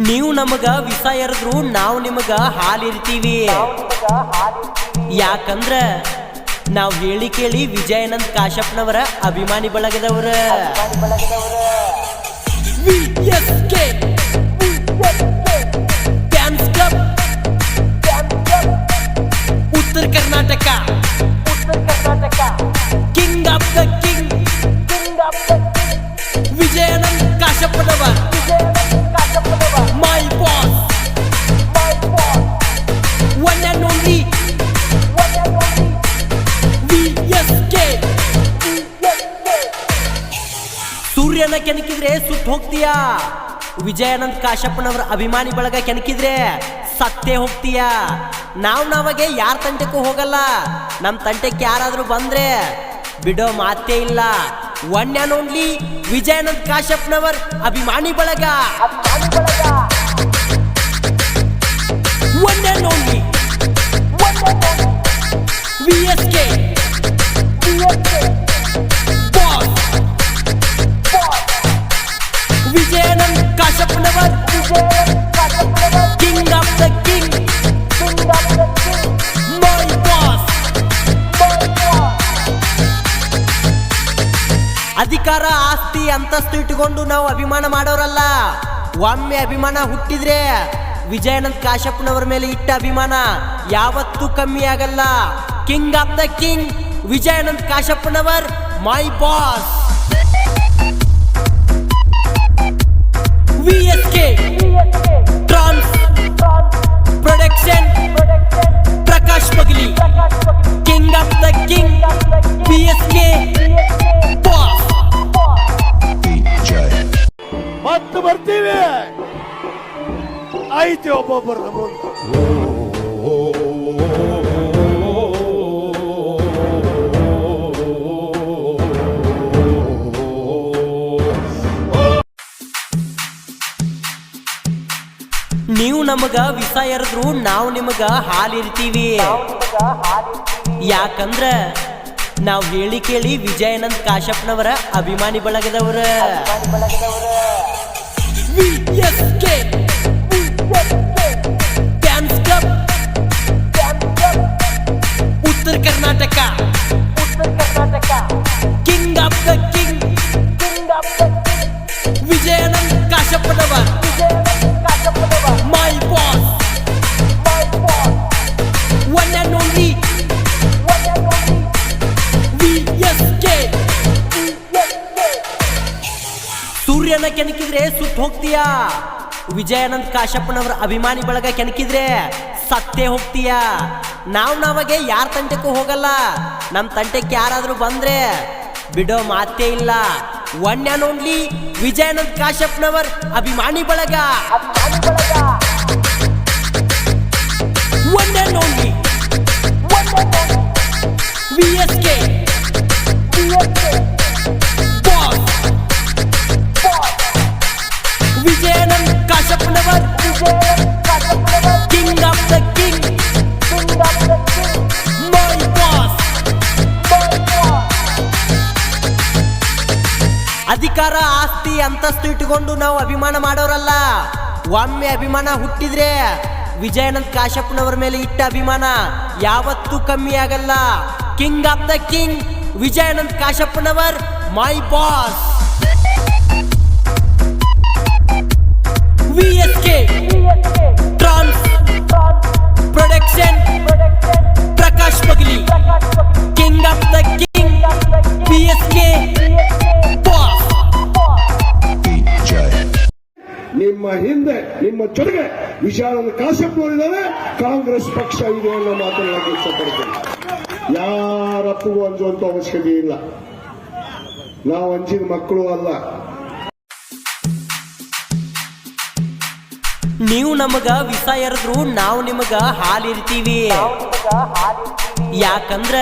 ನೀವು ನಮಗ ವಿಷ ಎರೆದ್ರು ನಾವು ನಿಮಗ ಹಾಲಿರ್ತೀವಿ. ಯಾಕಂದ್ರ ನಾವು ಹೇಳಿ ಕೇಳಿ ವಿಜಯಾನಂದ ಕಾಶ್ಯಪ್ನವರ ಅಭಿಮಾನಿ ಬಳಗದವರ. Uttara Karnataka king of the king Vijayanand Kashappanavar my boss, one and only VSK. ಸೂರ್ಯನ ಕೆಣಕಿದ್ರೆ ಸುಟ್ಟು ಹೋಗ್ತೀಯಾ, ವಿಜಯಾನಂದ ಕಾಶ್ಯಪ್ನವರ ಅಭಿಮಾನಿ ಬಳಗ ಕೆಣಕಿದ್ರೆ ಸತ್ತೇ ಹೋಗ್ತೀಯಾ. ನಾವಾಗೆ ಯಾರ ತಂಟೆಗೂ ಹೋಗಲ್ಲ, ನಮ್ಮ ತಂಟೆಗೆ ಯಾರಾದ್ರೂ ಬಂದ್ರೆ ಬಿಡೋ ಮಾತೇ ಇಲ್ಲ. One and only Vijayanand Kashappanavar ಅಭಿಮಾನಿ ಬಳಗ. One and only VSK boss Vijayanand Kashappanavar king of the king my boss. ಅಧಿಕಾರ ಆಸ್ತಿ ಅಂತಸ್ತು ಇಟ್ಟುಕೊಂಡು ನಾವು ಅಭಿಮಾನ ಮಾಡೋರಲ್ಲ. ಒಮ್ಮೆ ಅಭಿಮಾನ ಹುಟ್ಟಿದ್ರೆ ವಿಜಯಾನಂದ ಕಾಶ್ಯಪ್ನವರ ಮೇಲೆ ಇಟ್ಟ ಅಭಿಮಾನ ಯಾವತ್ತೂ ಕಮ್ಮಿ ಆಗಲ್ಲ. King of the king Vijayanand Kashappanavar my boss. VSK trans production Prakash Bagli king of the king VSK boss. ಮತ್ತೆ ಬರ್ತೀವಿ ಐತಿ ಒಬ್ಬೊಬ್ಬರ ಮುಂದೆ. ನೀವು ನಮಗ ವಿಷ ಎರೆದ್ರು ನಾವು ನಿಮಗ ಹಾಲಿರ್ತೀವಿ. ಯಾಕಂದ್ರ ನಾವು ಹೇಳಿ ಕೇಳಿ ವಿಜಯಾನಂದ ಕಾಶ್ಯಪ್ನವರ ಅಭಿಮಾನಿ ಬಳಗದವರ. VSK dance club Uttara Karnataka king of the king Vijayanand Kashappanavar my boss. One and only VSK. ಸೂರ್ಯನ ಕೆಣಕಿದ್ರೆ ಸುಟ್ಟು ಹೋಗ್ತೀಯಾ, ವಿಜಯಾನಂದ ಕಾಶ್ಯಪ್ನವರ ಅಭಿಮಾನಿ ಬಳಗ ಕೆಣಕಿದ್ರೆ ಸತ್ತೇ ಹೋಗ್ತೀಯಾ. ನಾವಾಗೆ ಯಾರ ತಂಟೆಗೂ ಹೋಗಲ್ಲ, ನಮ್ಮ ತಂಟೆಗೆ ಯಾರಾದ್ರೂ ಬಂದ್ರೆ ಬಿಡೋ ಮಾತೇ ಇಲ್ಲ. One and only Vijayanand Kashappanavar ಅಭಿಮಾನಿ ಬಳಗ. One and only VSK boss Vijayanand Kashappanavar king of the king my boss. ಅಧಿಕಾರ ಆಸ್ತಿ ಅಂತಸ್ತು ಇಟ್ಟುಕೊಂಡು ನಾವು ಅಭಿಮಾನ ಮಾಡೋರಲ್ಲ. ಒಮ್ಮೆ ಅಭಿಮಾನ ಹುಟ್ಟಿದ್ರೆ ವಿಜಯಾನಂದ ಕಾಶ್ಯಪ್ನವರ ಮೇಲೆ ಇಟ್ಟ ಅಭಿಮಾನ ಯಾವತ್ತೂ ಕಮ್ಮಿ ಆಗಲ್ಲ. King of the king Vijayanand Kashappanavar my boss. VSK trans production Prakash Bagli king of the king VSK boss. ನಿಮ್ಮ ಹಿಂದೆ ನಿಮ್ಮ ಜೊತೆಗೆ ವಿಜಯಾನಂದ ಕಾಶ್ಯಪ್ನವರಿದ್ದಾರೆ, ಕಾಂಗ್ರೆಸ್ ಪಕ್ಷ ಇದೆ ಅನ್ನೋ ಮಾತನಾಡಕ್ಕೆ ಇಷ್ಟಪಡ್ತೀನಿ. ಯಾರಪ್ಪಗೂ ಅಂಜುವಂತ ಅವಶ್ಯಕತೆ ಇಲ್ಲ, ನಾವು ಹಂಚಿದ ಮಕ್ಕಳು ಅಲ್ಲ. ನೀವು ನಮಗ ವಿಷ ಎರೆದ್ರು ನಾವು ನಿಮಗ ಹಾಲಿರ್ತೀವಿ. ಯಾಕಂದ್ರ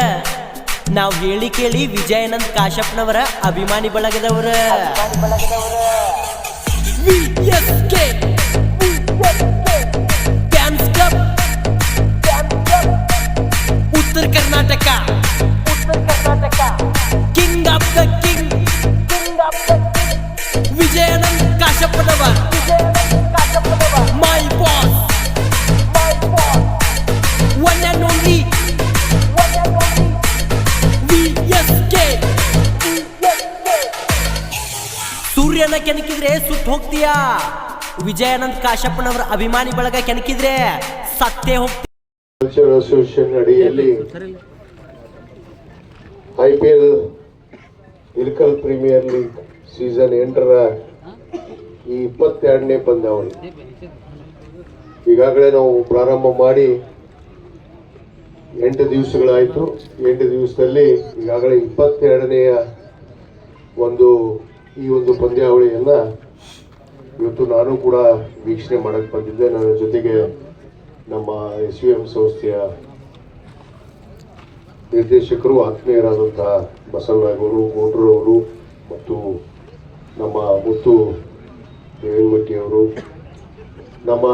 ನಾವು ಹೇಳಿ ಕೇಳಿ ವಿಜಯಾನಂದ ಕಾಶ್ಯಪ್ನವರ ಅಭಿಮಾನಿ ಬಳಗದವರ. VSK dance club Uttara Karnataka king of the king Vijayanand Kashappanavar ಸೂರ್ಯನ ಕೆಣಕಿದ್ರೆ ಸುಟ್ಟು ಹೋಗ್ತೀಯಾ. ವಿಜಯಾನಂದ್ ಕಾಶಪ್ಪನವರ ಅಭಿಮಾನಿ ಬಳಗ ಕೆಣಕಿದ್ರೆ ಸತ್ತೇ ಹೋಗ್ತೀಯ. ಕಲ್ಚರಲ್ ಅಸೋಸಿಯೇಷನ್ ಅಡಿಯಲ್ಲಿ IPL Ilkal premier league season 8ರ ಈ 22ನೇ ಪಂದ್ಯಾವಳಿ ಈಗಾಗಲೇ ನಾವು ಪ್ರಾರಂಭ ಮಾಡಿ 8 ದಿವಸಗಳಾಯಿತು. 8 ದಿವಸದಲ್ಲಿ ಈಗಾಗಲೇ 22ನೇಯ ಈ ಒಂದು ಪಂದ್ಯಾವಳಿಯನ್ನ ಇವತ್ತು ನಾನು ಕೂಡ ವೀಕ್ಷಣೆ ಮಾಡಕ್ಕೆ ಬಂದಿದ್ದೆ. ನನ್ನ ಜೊತೆಗೆ ನಮ್ಮ SVM ಸಂಸ್ಥೆಯ ನಿರ್ದೇಶಕರು ಆತ್ಮೀಯರಾದಂತಹ ಬಸವರಾಜವರು, ಗೌಡ್ರವರು ಮತ್ತು ನಮ್ಮ ಮುತ್ತು ದೇವೇನ್ಮಟ್ಟಿಯವರು, ನಮ್ಮ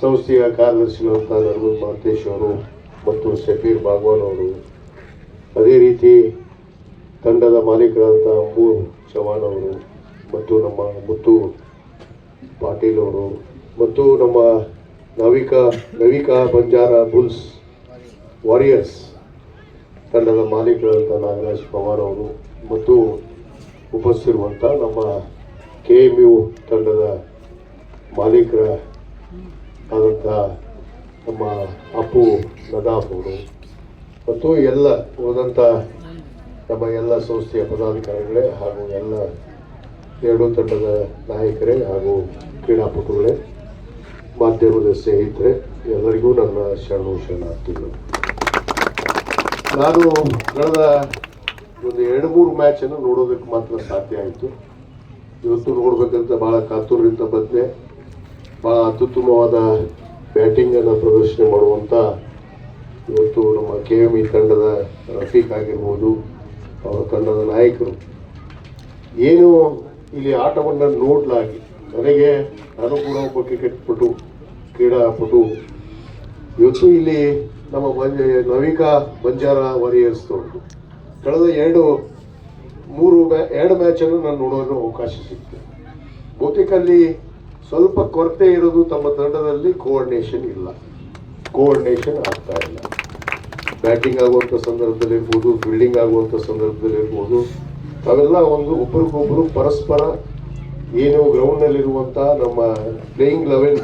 ಸಂಸ್ಥೆಯ ಕಾರ್ಯದರ್ಶಿಗಳಂತ ನರಗುಂದ್ ಮಹಂತೇಶ್ ಅವರು ಮತ್ತು ಶಫೀರ್ ಬಾಗ್ವಾನ್ ಅವರು, ಅದೇ ರೀತಿ ತಂಡದ ಮಾಲೀಕರಾದಂಥ ಅಂಬು ಚವಾಣ್ ಅವರು ಮತ್ತು ನಮ್ಮ ಮುತ್ತು ಪಾಟೀಲ್ ಅವರು ಮತ್ತು ನಮ್ಮ ನವಿಕಾ ಬಂಜಾರ ಬುಲ್ಸ್ ವಾರಿಯರ್ಸ್ ತಂಡದ ಮಾಲೀಕರಾದಂಥ ನಾಗರಾಜ್ ಪವಾರ್ ಅವರು ಮತ್ತು ಉಪಸ್ಥಿತಿರುವಂಥ ನಮ್ಮ KMU ತಂಡದ ಮಾಲೀಕರ ಆದಂಥ ನಮ್ಮ ಅಪ್ಪು ನದಾಫ್ ಅವರು ಮತ್ತು ಎಲ್ಲ ಹೋದಂಥ ನಮ್ಮ ಎಲ್ಲ ಸಂಸ್ಥೆಯ ಪದಾಧಿಕಾರಿಗಳೇ ಹಾಗೂ ಎಲ್ಲ ಎರಡೂ ತಂಡದ ನಾಯಕರೇ ಹಾಗೂ ಕ್ರೀಡಾಪಟುಗಳೇ, ಮಾಧ್ಯಮದ ಸ್ನೇಹಿತರೆ, ಎಲ್ಲರಿಗೂ ನನ್ನ ಶರಣಾರ್ಥಿಗಳು. ನಾನು ಕಳೆದ ಒಂದು 2-3 ಮ್ಯಾಚನ್ನು ನೋಡೋದಕ್ಕೆ ಮಾತ್ರ ಸಾಧ್ಯ ಆಯಿತು. ಇವತ್ತು ನೋಡ್ಬೇಕಂತ ಭಾಳ ಕಾತುರದಿಂದ ಬಂದೆ. ಭಾಳ ಅತ್ಯುತ್ತಮವಾದ ಬ್ಯಾಟಿಂಗನ್ನು ಪ್ರದರ್ಶನ ಮಾಡುವಂಥ ಇವತ್ತು ನಮ್ಮ KME ತಂಡದ ರಫೀಕ್ ಆಗಿರ್ಬೋದು, ಅವರ ತಂಡದ ನಾಯಕರು ಏನು ಇಲ್ಲಿ ಆಟವನ್ನು ನೋಡಲಾಗಿ ನನಗೆ, ನಾನು ಕೂಡ ಒಬ್ಬ ಕ್ರೀಡಾಪಟು. ಇವತ್ತು ಇಲ್ಲಿ ನಮ್ಮ ನವಿಕಾ ಬಂಜಾರ ವಾರಿಯರ್ಸ್ ಕಳೆದ 2 ಮ್ಯಾಚನ್ನು ನಾನು ನೋಡೋದು ಅವಕಾಶ ಸಿಕ್ತು. ಬಹುತೇಕ ಅಲ್ಲಿ ಸ್ವಲ್ಪ ಕೊರತೆ ಇರೋದು ತಮ್ಮ ತಂಡದಲ್ಲಿ ಕೋಆರ್ಡಿನೇಷನ್ ಆಗ್ತಾ ಇಲ್ಲ. ಬ್ಯಾಟಿಂಗ್ ಆಗುವಂಥ ಸಂದರ್ಭದಲ್ಲಿ ಇರ್ಬೋದು, ಫೀಲ್ಡಿಂಗ್ ಆಗುವಂಥ ಸಂದರ್ಭದಲ್ಲಿ ಇರ್ಬೋದು, ಅವೆಲ್ಲ ಒಬ್ಬರಿಗೊಬ್ಬರು ಪರಸ್ಪರ ಏನು ಗ್ರೌಂಡ್ನಲ್ಲಿರುವಂಥ ನಮ್ಮ ಪ್ಲೇಯಿಂಗ್ 11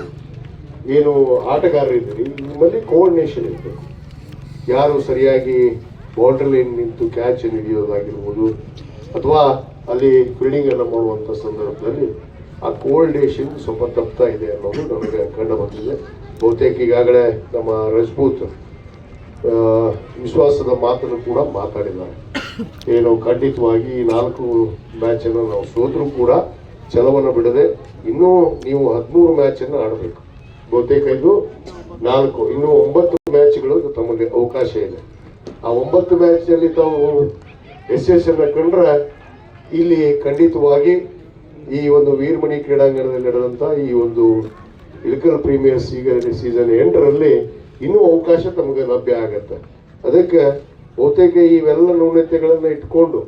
ಏನು ಆಟಗಾರರಿದ್ದೀರಿ, ನಿಮ್ಮಲ್ಲಿ ಕೋಆರ್ಡಿನೇಷನ್ ಇರಬೇಕು. ಯಾರು ಸರಿಯಾಗಿ ಬೌಂಡ್ರಿ ಲೈನ್ ನಿಂತು ಕ್ಯಾಚ್ ಹಿಡಿಯೋದಾಗಿರ್ಬೋದು ಅಥವಾ ಅಲ್ಲಿ ಫೀಲ್ಡಿಂಗನ್ನು ಮಾಡುವಂಥ ಸಂದರ್ಭದಲ್ಲಿ ಆ ಕೋಆರ್ಡಿನೇಷನ್ ಸ್ವಲ್ಪ ತಪ್ತಾ ಇದೆ ಅನ್ನೋದು ನಮಗೆ ಕಂಡು ಬಂದಿದೆ. ಬಹುತೇಕ ಈಗಾಗಲೇ ನಮ್ಮ ರಜಪೂತ್ ವಿಶ್ವಾಸದ ಮಾತನ್ನು ಕೂಡ ಮಾತಾಡಿದ್ದಾರೆ. ಏನು ಖಂಡಿತವಾಗಿ 4 ಮ್ಯಾಚನ್ನು ನಾವು ಸೋತರೂ ಕೂಡ ಛಲವನ್ನು ಬಿಡದೆ ಇನ್ನೂ ನೀವು 13 ಮ್ಯಾಚನ್ನು ಆಡಬೇಕು. ಬಹುತೇಕ ಇದು 4, ಇನ್ನೂ 9 ಮ್ಯಾಚ್ಗಳು ತಮಗೆ ಅವಕಾಶ ಇದೆ. ಆ 9 ಮ್ಯಾಚ್ನಲ್ಲಿ ತಾವು ಯಶಸ್ಸನ್ನು ಕಂಡ್ರೆ ಇಲ್ಲಿ ಖಂಡಿತವಾಗಿ ಈ ಒಂದು ವೀರಮಣಿ ಕ್ರೀಡಾಂಗಣದಲ್ಲಿ ನಡೆದಂಥ ಈ ಒಂದು ಇಳಕಲ್ ಪ್ರೀಮಿಯರ್ ಸೀಸನ್ 8ರಲ್ಲಿ ಇನ್ನೂ ಅವಕಾಶ ತಮಗೆ ಲಭ್ಯ ಆಗತ್ತೆ. ಅದಕ್ಕೆ ಬಹುತೇಕ ಇವೆಲ್ಲ ನ್ಯೂನತೆಗಳನ್ನು ಇಟ್ಕೊಂಡು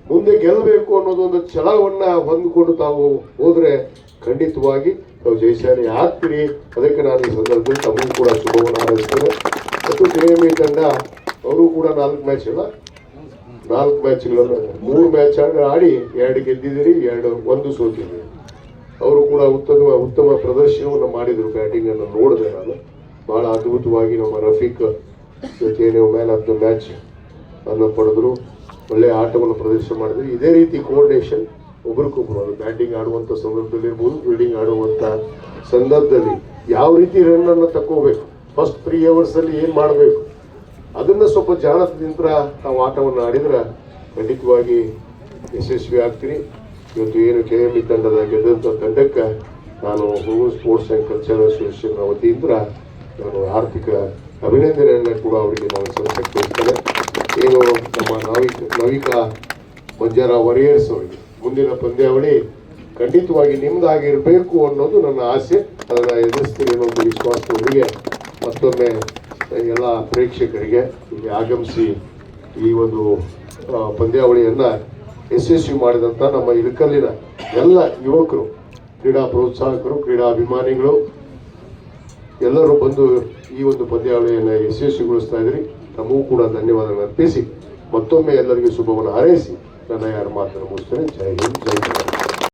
ಮುಂದೆ ಗೆಲ್ಲಬೇಕು ಅನ್ನೋದೊಂದು ಛಲವನ್ನು ಹೊಂದಿಕೊಂಡು ತಾವು ಹೋದರೆ ಖಂಡಿತವಾಗಿ ತಾವು ಜಯಶಾಲಿ ಆಗ್ತೀರಿ. ಅದಕ್ಕೆ ನಾನು ಈ ಸಂದರ್ಭದಲ್ಲಿ ತಮಗೂ ಕೂಡ ಶುಭವನ್ನು ಹಾರೈಸ್ತೇನೆ. ಮತ್ತು KME ತಂಡ ಅವರು ಕೂಡ 4 ಮ್ಯಾಚ್ಗಳನ್ನು 3 ಮ್ಯಾಚ್ ಆಡಿ 2 ಗೆದ್ದಿದ್ದೀರಿ, 1 ಸೋತಿದ್ದೀರಿ. ಅವರು ಕೂಡ ಉತ್ತಮ ಪ್ರದರ್ಶನವನ್ನು ಮಾಡಿದರು. ಬ್ಯಾಟಿಂಗನ್ನು ನೋಡಿದೆ ನಾನು, ಬಹಳ ಅದ್ಭುತವಾಗಿ ನಮ್ಮ ರಫೀಕ್ ಇವತ್ತೇನು ಮ್ಯಾನ್ ಆಫ್ ದ ಮ್ಯಾಚ್ ಅನ್ನು ಪಡೆದ್ರು. ಒಳ್ಳೆಯ ಆಟವನ್ನು ಪ್ರದರ್ಶನ ಮಾಡಿದ್ರು. ಇದೇ ರೀತಿ ಕೋಆರ್ಡಿನೇಷನ್ ಒಬ್ರಿಗೊಬ್ರು, ಅದು ಬ್ಯಾಟಿಂಗ್ ಆಡುವಂಥ ಸಂದರ್ಭದಲ್ಲಿ ಇರ್ಬೋದು, ಫೀಲ್ಡಿಂಗ್ ಆಡುವಂಥ ಸಂದರ್ಭದಲ್ಲಿ ಯಾವ ರೀತಿ ರನ್ನನ್ನು ತಗೋಬೇಕು, ಫಸ್ಟ್ 3 ಅವರ್ಸಲ್ಲಿ ಏನು ಮಾಡಬೇಕು, ಅದನ್ನು ಸ್ವಲ್ಪ ಜಾಣತನದಿಂದ ನಾವು ಆಟವನ್ನು ಆಡಿದ್ರೆ ಖಂಡಿತವಾಗಿ ಯಶಸ್ವಿ ಆಗ್ತೀರಿ. ಇವತ್ತು ಏನು KME ತಂಡದ ಗೆದ್ದಂಥ ತಂಡಕ್ಕೆ ನಾನು ಹುಡುಗರು ಸ್ಪೋರ್ಟ್ಸ್ ಆ್ಯಂಡ್ ಕಲ್ಚರಲ್ ಅಸೋಸಿಯೇಷನ್ ವತಿಯಿಂದ ನಾನು ಆರ್ಥಿಕ ಅಭಿನಂದನೆಯನ್ನು ಕೂಡ ಅವರಿಗೆ ನಾನು ಸಲ್ಲಿಸಕ್ಕೆ ಹೋಗ್ತೇನೆ. ಏನು ನಮ್ಮ ನವಿಕಾ ಬಂಜಾರ ವಾರಿಯರ್ಸ್ ಅವರಿಗೆ ಮುಂದಿನ ಪಂದ್ಯಾವಳಿ ಖಂಡಿತವಾಗಿ ನಿಮ್ಮದಾಗಿರಬೇಕು ಅನ್ನೋದು ನನ್ನ ಆಸೆ. ಅದನ್ನು ಎದುರಿಸ್ತೀನಿ ಅನ್ನೋ ಒಂದು ವಿಶ್ವಾಸದೊಂದಿಗೆ ಮತ್ತೊಮ್ಮೆ ಎಲ್ಲ ಪ್ರೇಕ್ಷಕರಿಗೆ ಇಲ್ಲಿ ಆಗಮಿಸಿ ಈ ಒಂದು ಪಂದ್ಯಾವಳಿಯನ್ನು ಯಶಸ್ವಿ ಮಾಡಿದಂಥ ನಮ್ಮ ಇಳಕಲ್ಲಿನ ಎಲ್ಲ ಯುವಕರು, ಕ್ರೀಡಾ ಪ್ರೋತ್ಸಾಹಕರು, ಕ್ರೀಡಾ ಅಭಿಮಾನಿಗಳು ಎಲ್ಲರೂ ಬಂದು ಈ ಒಂದು ಪಂದ್ಯಾವಳಿಯನ್ನು ಯಶಸ್ವಿಗೊಳಿಸ್ತಾ ಇದ್ರಿ. ತಮಗೂ ಕೂಡ ಧನ್ಯವಾದಗಳನ್ನು ಅರ್ಪಿಸಿ ಮತ್ತೊಮ್ಮೆ ಎಲ್ಲರಿಗೂ ಶುಭವನ್ನು ಹಾರೈಸಿ ನನ್ನ ಯಾರು ಮಾತನ್ನು ಮುಗಿಸ್ತೇನೆ. ಜೈ ಹಿಂದ್, ಜೈ ಭಾರತ್.